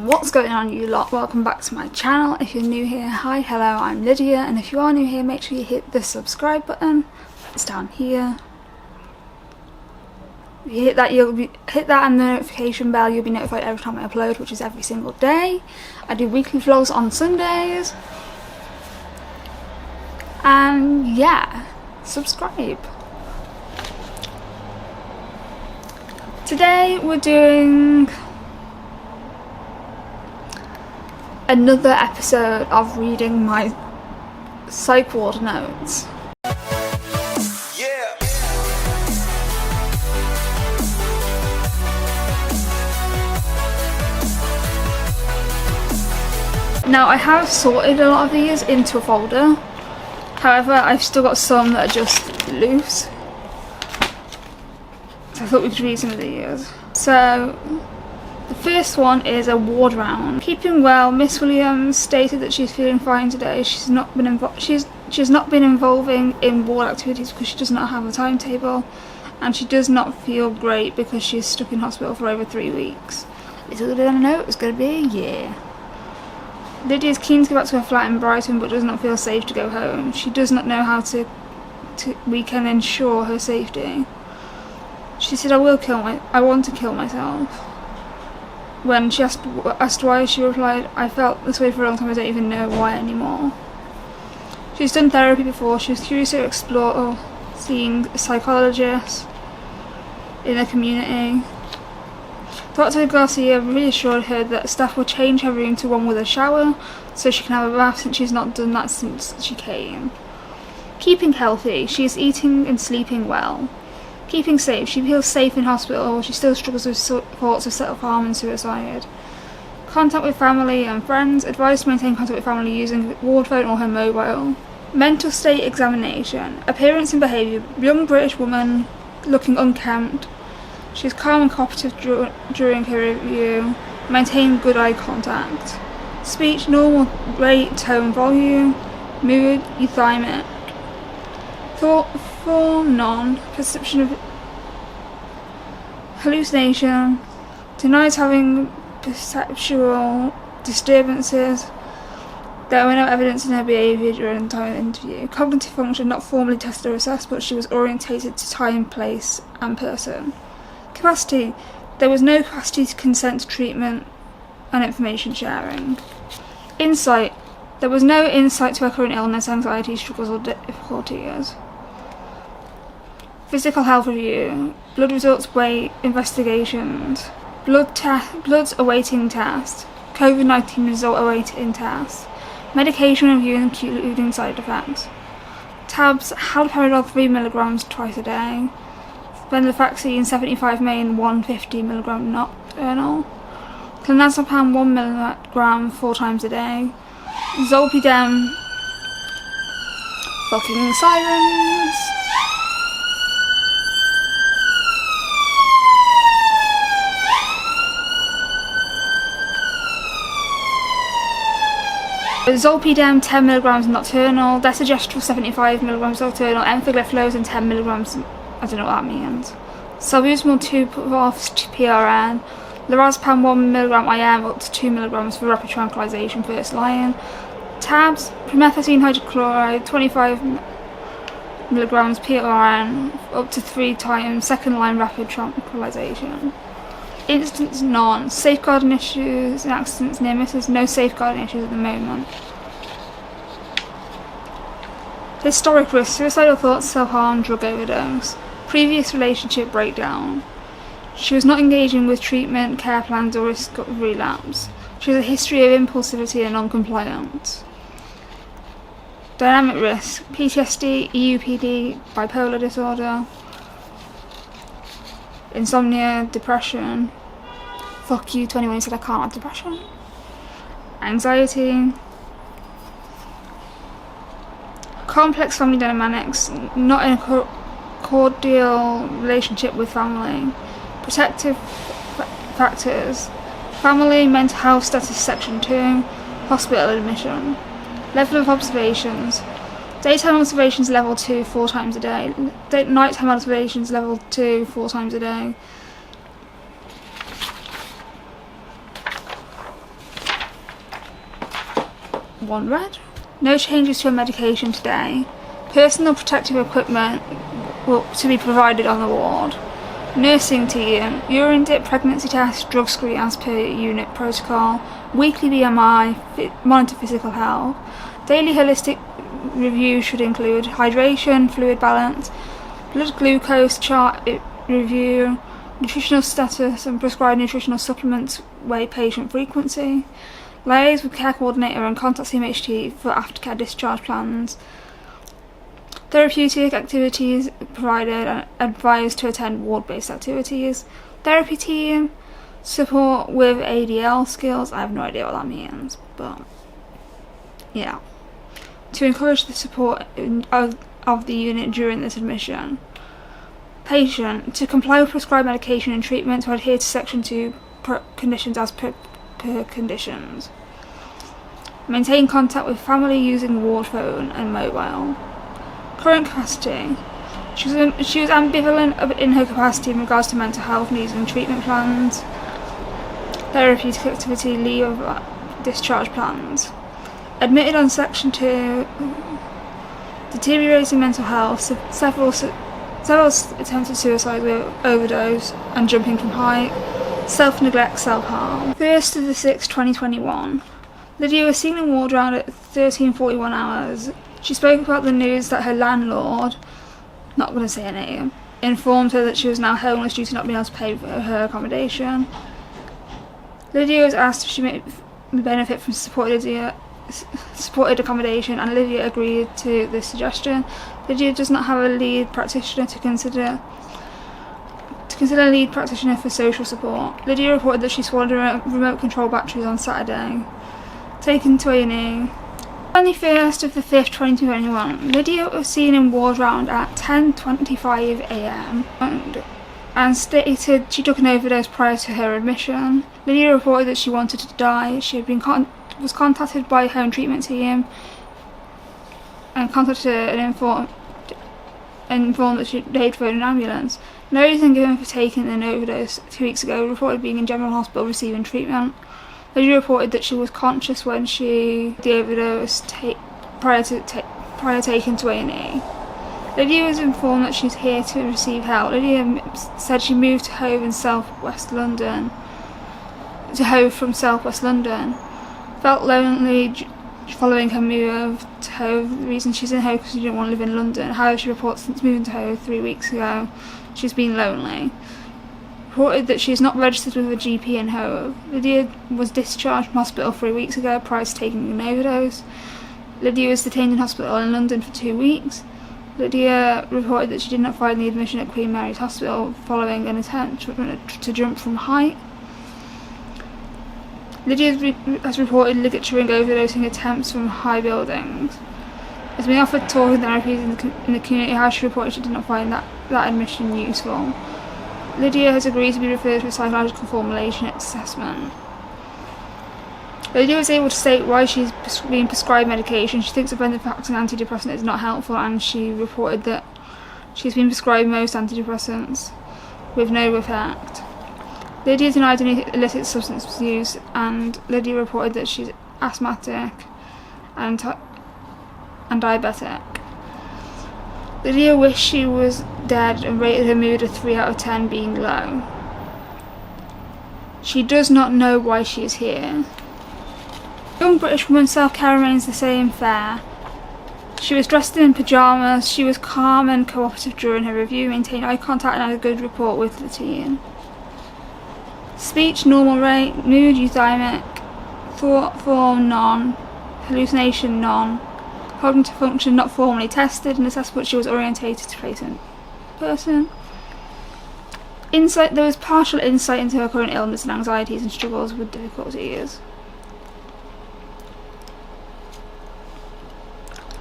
What's going on, you lot? Welcome back to my channel. If you're new here, hi, hello, I'm Lydia, and if you are new here, make sure you hit the subscribe button. It's down here. If you hit that, hit that and the notification bell, you'll be notified every time I upload, which is every single day. I do weekly vlogs on Sundays. And yeah, subscribe. Today we're doing another episode of reading my Psych ward notes. Now, I have sorted a lot of these into a folder, however I've still got some that are just loose, so I thought we could read some of these. So the first one is a ward round. Keeping well, Miss Williams stated that she's feeling fine today. She's not been involving in ward activities because she does not have a timetable, and she does not feel great because she's stuck in hospital for over 3 weeks. Little did I know it was going to be a year. Lydia is keen to go back to her flat in Brighton but does not feel safe to go home. She does not know how we can ensure her safety. She said, I want to kill myself. When she asked why, she replied, I felt this way for a long time, I don't even know why anymore. She's done therapy before. She was curious to explore seeing a psychologist in the community. Dr. Garcia reassured her that staff will change her room to one with a shower so she can have a bath, since she's not done that since she came. Keeping healthy, she is eating and sleeping well. Keeping safe, she feels safe in hospital. She still struggles with thoughts of self-harm and suicide. Contact with family and friends, advised to maintain contact with family using a ward phone or her mobile. Mental state examination, appearance and behaviour, young British woman looking unkempt. She's calm and cooperative during her review. Maintain good eye contact. Speech, normal rate, tone, volume. Mood, euthymic. Thought, form, none. Perception of hallucination. Denies having perceptual disturbances. There were no evidence in her behaviour during the time of the interview. Cognitive function, not formally tested or assessed, but she was orientated to time, place and person. Capacity. There was no capacity to consent to treatment and information sharing. Insight. There was no insight to her current illness, anxiety, struggles or difficulties. Physical health review. Blood results, weight, investigations. Bloods awaiting test. COVID-19 result awaiting test. Medication review including side effects. Tabs. Haloperidol 3 mg twice a day. Venlafaxine 75 main 150 mg nocturnal. Clonazepam 1 mg 4 times a day. Zolpidem. Fucking sirens. Zolpidem 10 mg nocturnal. Desogestrel 75 mg nocturnal. Empagliflozin 10 mg. I don't know what that means. Salbutamol 2 puff PRN. Lorazepam 1 mg IM up to 2 mg for rapid tranquilization, first line. Tabs, promethazine hydrochloride 25 mg PRN up to 3 times, second line rapid tranquilization. Instance none. Safeguarding issues and accidents near misses. No safeguarding issues at the moment. Historic risk, suicidal thoughts, self-harm, drug overdose. Previous relationship breakdown. She was not engaging with treatment, care plans or risk of relapse. She has a history of impulsivity and non-compliance. Dynamic risk, PTSD, EUPD, bipolar disorder, insomnia, depression. Fuck you to anyone who said I can't have depression. Anxiety. Complex family dynamics, not in a cordial relationship with family. Protective factors. Family, mental health status section 2. Hospital admission. Level of observations. Daytime observations level 2 4 times a day. Nighttime observations level 2 4 times a day. one read. No changes to her medication today. Personal protective equipment to be provided on the ward. Nursing team, urine dip, pregnancy test, drug screen as per unit protocol, weekly BMI, monitor physical health. Daily holistic review should include hydration, fluid balance, blood glucose chart review, nutritional status and prescribed nutritional supplements, weigh patient frequency, liaise with care coordinator and contact CMHT for aftercare discharge plans. Therapeutic activities provided and advised to attend ward-based activities. Therapy team, support with ADL skills. I have no idea what that means, but yeah. To encourage the support of the unit during this admission. Patient, to comply with prescribed medication and treatment, to adhere to Section 2 conditions as per conditions. Maintain contact with family using ward phone and mobile. Current capacity. She was ambivalent in her capacity in regards to mental health needs and treatment plans. Therapeutic activity, leave of discharge plans. Admitted on Section 2. Deteriorating mental health. Several attempted suicide with overdose and jumping from height. Self-neglect, self-harm. 1st of the 6th, 2021. Lydia was seen in ward round at 13:41 hours. She spoke about the news that her landlord, not going to say her name, informed her that she was now homeless due to not being able to pay for her accommodation. Lydia was asked if she may benefit from supported accommodation, and Lydia agreed to this suggestion. Lydia does not have a lead practitioner to consider a lead practitioner for social support. Lydia reported that she swallowed remote control batteries on Saturday. Taken to A&E. 21st of the 5th, 2021, Lydia was seen in ward round at 10:25 a.m. and stated she took an overdose prior to her admission. Lydia reported that she wanted to die. She had been was contacted by a home treatment team and contacted her and informed that they'd phoned an ambulance. No reason given for taking an overdose 2 weeks ago. Reported being in general hospital receiving treatment. Lydia reported that she was conscious when the overdose prior taken to A&E. Lydia was informed that she's here to receive help. Lydia said she moved to Hove from South West London. Felt lonely following her move to Hove. The reason she's in Hove because she didn't want to live in London. However, she reports since moving to Hove 3 weeks ago, she's been lonely. Reported that she is not registered with a GP in Hove. Lydia was discharged from hospital 3 weeks ago prior to taking an overdose. Lydia was detained in hospital in London for 2 weeks. Lydia reported that she did not find the admission at Queen Mary's Hospital following an attempt to jump from height. Lydia has reported ligaturing overdosing attempts from high buildings. Has been offered talking therapies in the community house. She reported she did not find that admission useful. Lydia has agreed to be referred to a psychological formulation assessment. Lydia was able to state why she's being prescribed medication. She thinks a benefacting antidepressant is not helpful, and she reported that she's been prescribed most antidepressants with no effect. Lydia denied any illicit substance use, and Lydia reported that she's asthmatic and diabetic. Lydia wished she was dead and rated her mood a 3 out of 10, being low. She does not know why she is here. Young British woman self-care remains the same fare. She was dressed in pyjamas. She was calm and cooperative during her review, maintained eye contact and had a good rapport with the team. Speech normal rate, mood euthymic, thought form none, hallucination none, cognitive function not formally tested and assessed, but she was orientated to patient person. Insight, there was partial insight into her current illness and anxieties and struggles with difficulties.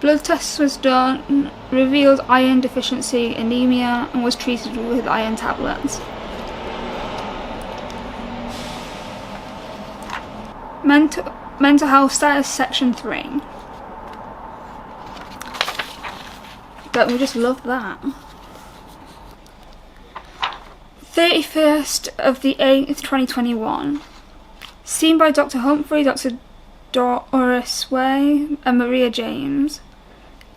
Blood tests was done, revealed iron deficiency anemia, and was treated with iron tablets. Mental health status section 3. Don't we just love that? 31st of the 8th, 2021. Seen by Dr. Humphrey, Dr. Doris Way and Maria James,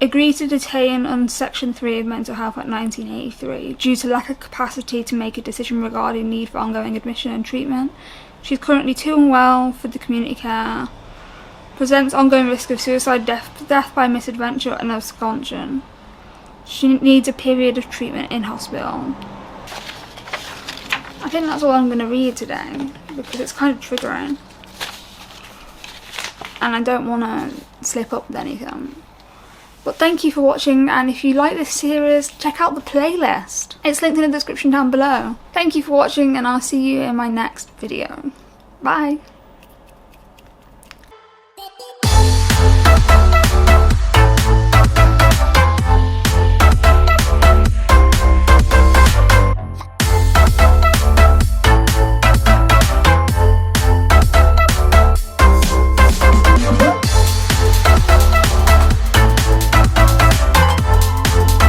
agreed to detain on Section 3 of Mental Health Act 1983 due to lack of capacity to make a decision regarding need for ongoing admission and treatment. She's currently too unwell for the community care, presents ongoing risk of suicide, death by misadventure and absconsion. She needs a period of treatment in hospital. I think that's all I'm going to read today because it's kind of triggering and I don't want to slip up with anything. But thank you for watching, and if you like this series, check out the playlist. It's linked in the description down below. Thank you for watching, and I'll see you in my next video. Bye!